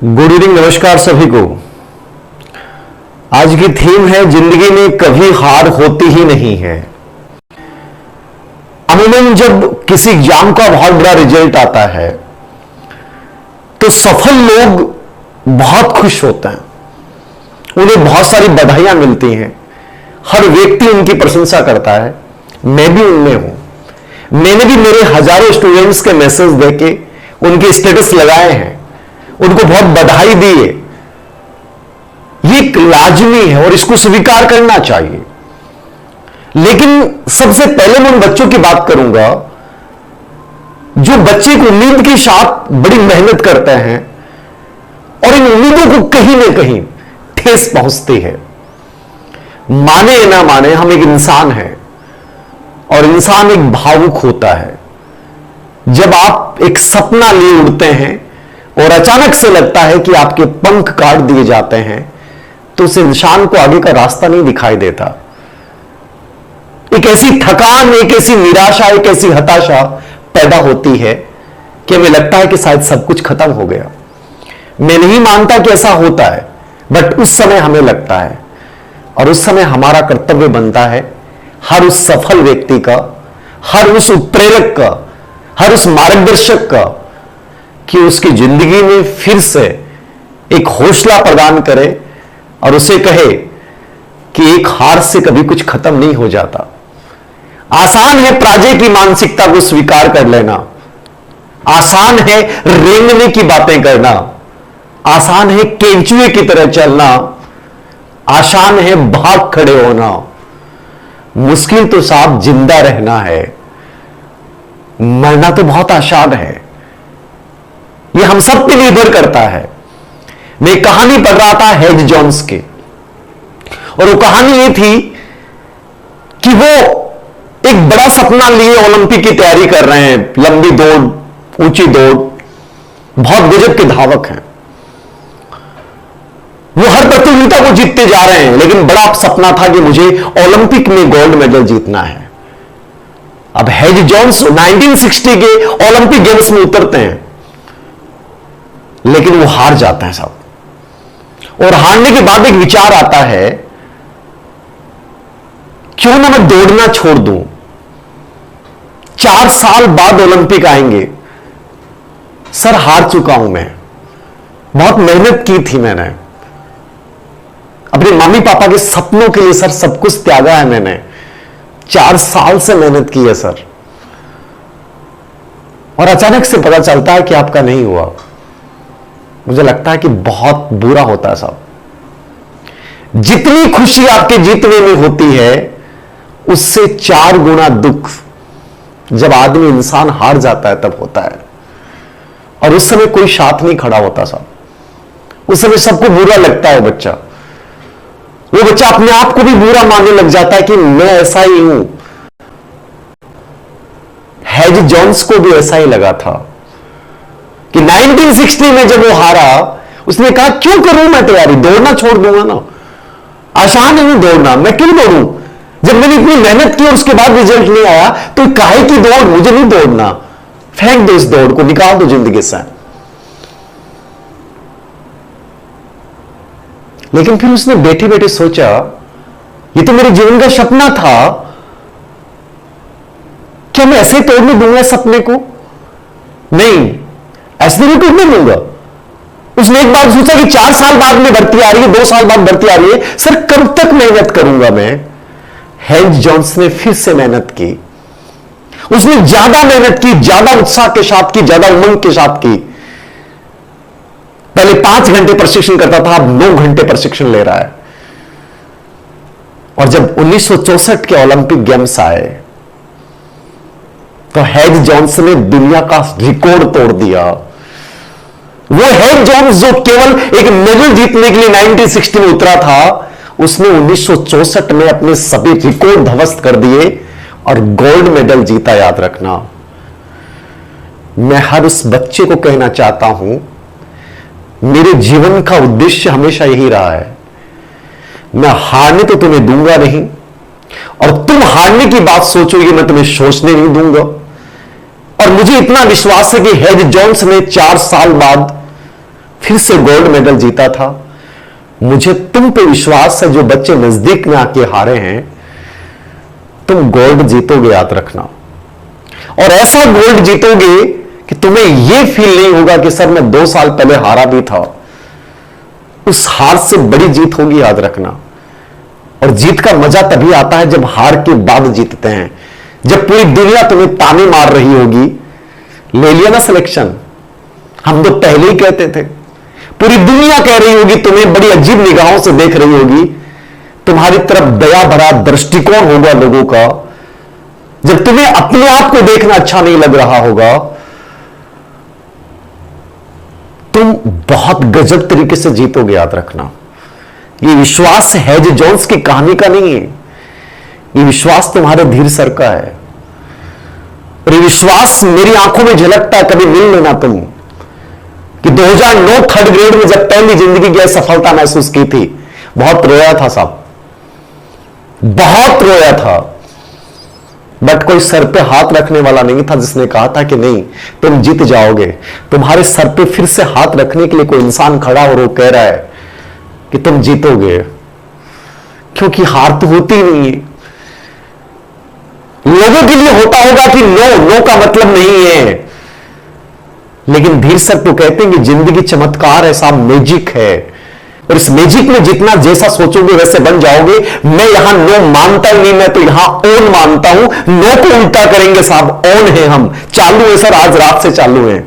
Good evening, नमस्कार सभी को। आज की थीम है जिंदगी में कभी हार होती ही नहीं है। अमूमन जब किसी एग्जाम का बहुत बड़ा रिजल्ट आता है तो सफल लोग बहुत खुश होते हैं, उन्हें बहुत सारी बधाइयां मिलती हैं, हर व्यक्ति उनकी प्रशंसा करता है। मैं भी उनमें हूं। मैंने भी मेरे हजारों स्टूडेंट्स के मैसेज देके उनके स्टेटस लगाए हैं, उनको बहुत बधाई दी है। ये एक लाजमी है और इसको स्वीकार करना चाहिए। लेकिन सबसे पहले मैं उन बच्चों की बात करूंगा जो बच्चे को उम्मीद के साथ बड़ी मेहनत करते हैं और इन उम्मीदों को कहीं ना कहीं ठेस पहुंचती है। माने या ना माने, हम एक इंसान हैं और इंसान एक भावुक होता है। जब आप एक सपना लिए उड़ते हैं और अचानक से लगता है कि आपके पंख काट दिए जाते हैं तो उस इंसान को आगे का रास्ता नहीं दिखाई देता। एक ऐसी थकान, एक ऐसी निराशा, एक ऐसी हताशा पैदा होती है कि हमें लगता है कि शायद सब कुछ खत्म हो गया। मैं नहीं मानता कि ऐसा होता है, बट उस समय हमें लगता है और उस समय हमारा कर्तव्य बनता है हर उस सफल व्यक्ति का, हर उस उत्प्रेरक का, हर उस मार्गदर्शक का कि उसकी जिंदगी में फिर से एक हौसला प्रदान करे और उसे कहे कि एक हार से कभी कुछ खत्म नहीं हो जाता। आसान है पराजय की मानसिकता को स्वीकार कर लेना, आसान है रेंगने की बातें करना, आसान है केंचुए की तरह चलना, आसान है भाग खड़े होना। मुश्किल तो साहब जिंदा रहना है, मरना तो बहुत आसान है। यह हम सब पे निर्भर करता है। मैं एक कहानी पढ़ रहा था हैज जॉन्स की, और वो कहानी ये थी कि वो एक बड़ा सपना लिए ओलंपिक की तैयारी कर रहे हैं, लंबी दौड़, ऊंची दौड़, बहुत गजब के धावक हैं। वो हर प्रतियोगिता को जीतते जा रहे हैं, लेकिन बड़ा सपना था कि मुझे ओलंपिक में गोल्ड मेडल जीतना है। अब हैज जॉन्स 1960 के ओलंपिक गेम्स में उतरते हैं, लेकिन वो हार जाते हैं सब। और हारने के बाद एक विचार आता है, क्यों ना मैं दौड़ना छोड़ दूं। 4 साल बाद ओलंपिक आएंगे। सर हार चुका हूं मैं, बहुत मेहनत की थी मैंने, अपने मम्मी पापा के सपनों के लिए सर सब कुछ त्यागा है मैंने, 4 साल से मेहनत की है सर। और अचानक से पता चलता है कि आपका नहीं हुआ। मुझे लगता है कि बहुत बुरा होता है साहब। जितनी खुशी आपके जीतने में होती है उससे 4 गुना दुख जब आदमी इंसान हार जाता है तब होता है। और उस समय कोई साथ नहीं खड़ा होता साहब। उस समय सबको बुरा लगता है। वो बच्चा अपने आप को भी बुरा मानने लग जाता है कि मैं ऐसा ही हूं। हैज जॉन्स को भी ऐसा ही लगा था कि 1960 में जब वो हारा, उसने कहा क्यों करूं मैं तैयारी, दौड़ना छोड़ दूंगा ना, आसान है दौड़ना, मैं क्यों दौड़ूं। जब मैंने इतनी मेहनत की और उसके बाद रिजल्ट नहीं आया तो काहे की दौड़, मुझे नहीं दौड़ना, फेंक दो इस दौड़ को, निकाल दो जिंदगी से। लेकिन फिर उसने बैठे बैठे सोचा, ये तो मेरे जीवन का सपना था, क्या मैं ऐसे ही तोड़ने दूंगा इस सपने को। नहीं, ऐसे नहीं टूटने दूंगा। उसने एक बार सोचा कि 4 साल बाद में भर्ती आ रही है, 2 साल बाद भर्ती आ रही है, सर कब तक मेहनत करूंगा मैं। हैज जॉन्स ने फिर से मेहनत की। उसने ज्यादा मेहनत की, ज्यादा उत्साह के साथ की, ज्यादा उमंग के साथ की। पहले 5 घंटे प्रशिक्षण करता था, अब 9 घंटे प्रशिक्षण ले रहा है। और जब 1964 के ओलंपिक गेम्स आए तो हैज जॉन्स ने दुनिया का रिकॉर्ड तोड़ दिया। वो हैज जॉन्स जो केवल एक मेडल जीतने के लिए 1960 में उतरा था, उसने 1964 में अपने सभी रिकॉर्ड ध्वस्त कर दिए और गोल्ड मेडल जीता। याद रखना, मैं हर उस बच्चे को कहना चाहता हूं, मेरे जीवन का उद्देश्य हमेशा यही रहा है, मैं हारने तो तुम्हें दूंगा नहीं, और तुम हारने की बात सोचोगे मैं तुम्हें सोचने नहीं दूंगा। और मुझे इतना विश्वास है कि हैज जॉन्स ने 4 साल बाद फिर से गोल्ड मेडल जीता था। मुझे तुम पे विश्वास है, जो बच्चे नजदीक में आके हारे हैं, तुम गोल्ड जीतोगे, याद रखना। और ऐसा गोल्ड जीतोगे कि तुम्हें यह फील नहीं होगा कि सर मैं 2 साल पहले हारा भी था। उस हार से बड़ी जीत होगी, याद रखना। और जीत का मजा तभी आता है जब हार के बाद जीतते हैं, जब पूरी दुनिया तुम्हें ताने मार रही होगी, ले लिया ना सिलेक्शन, हम तो पहले ही कहते थे। पूरी दुनिया कह रही होगी, तुम्हें बड़ी अजीब निगाहों से देख रही होगी, तुम्हारी तरफ दया भरा दृष्टिकोण होगा लोगों का। जब तुम्हें अपने आप को देखना अच्छा नहीं लग रहा होगा, तुम बहुत गजब तरीके से जीतोगे, याद रखना। ये विश्वास हैज जोन्स की कहानी का नहीं है, ये विश्वास तुम्हारे धीर सर का है। और ये विश्वास मेरी आंखों में झलकता है, कभी मिल लेना तुम, कि 2009 3rd ग्रेड में जब पहली जिंदगी की सफलता महसूस की थी, बहुत रोया था साहब, बहुत रोया था। बट कोई सर पे हाथ रखने वाला नहीं था जिसने कहा था कि नहीं तुम जीत जाओगे। तुम्हारे सर पे फिर से हाथ रखने के लिए कोई इंसान खड़ा और वो कह रहा है कि तुम जीतोगे, क्योंकि हार तो होती ही नहीं है। लोगों के लिए होता होगा कि नो का मतलब नहीं है, लेकिन धीर सर तो कहते हैं कि जिंदगी चमत्कार है साहब, मैजिक है। और इस मैजिक में जितना जैसा सोचोगे वैसे बन जाओगे। मैं यहां नो मानता ही नहीं, मैं तो यहां ओन मानता हूं। नो को उल्टा करेंगे साहब, ओन है हम, चालू है सर, आज रात से चालू है।